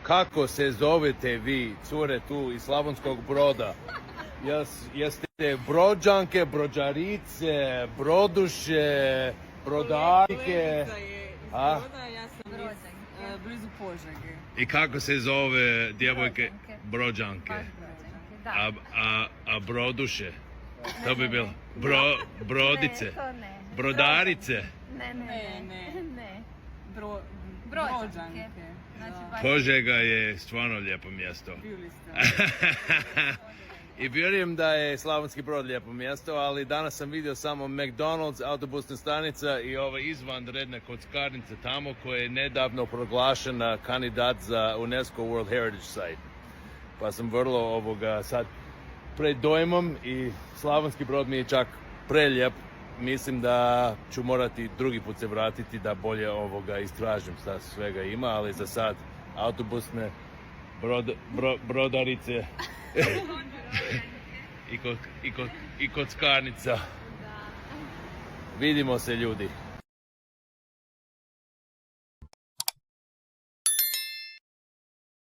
kako se zovete vi, cure tu iz Slavonskog Broda? Jeste Brođanke, Brođarice, Broduše, Brodarike? Ja sam blizu Požege. I kako se zove djevojke? Brođanke. Da. A Broduše? To bi bilo Brodice? Ne, to ne. Brodarice? Ne. Brođanke. Brođanke. Znači, baš... Požega je stvarno lijepo mjesto. Bili ste. I vjerujem da je Slavonski Brod lijepo mjesto, ali danas sam vidio samo McDonald's, autobusna stanica i ova izvanredna kockarnica tamo koja je nedavno proglašena kandidat za UNESCO World Heritage Site. Pa sam vrlo sad pred dojmom i Slavonski Brod mi je čak prelijep. Mislim da ću morati drugi put se vratiti da bolje istražim šta svega ima, ali za sad autobusne brodarice i kockarnica. Vidimo se ljudi.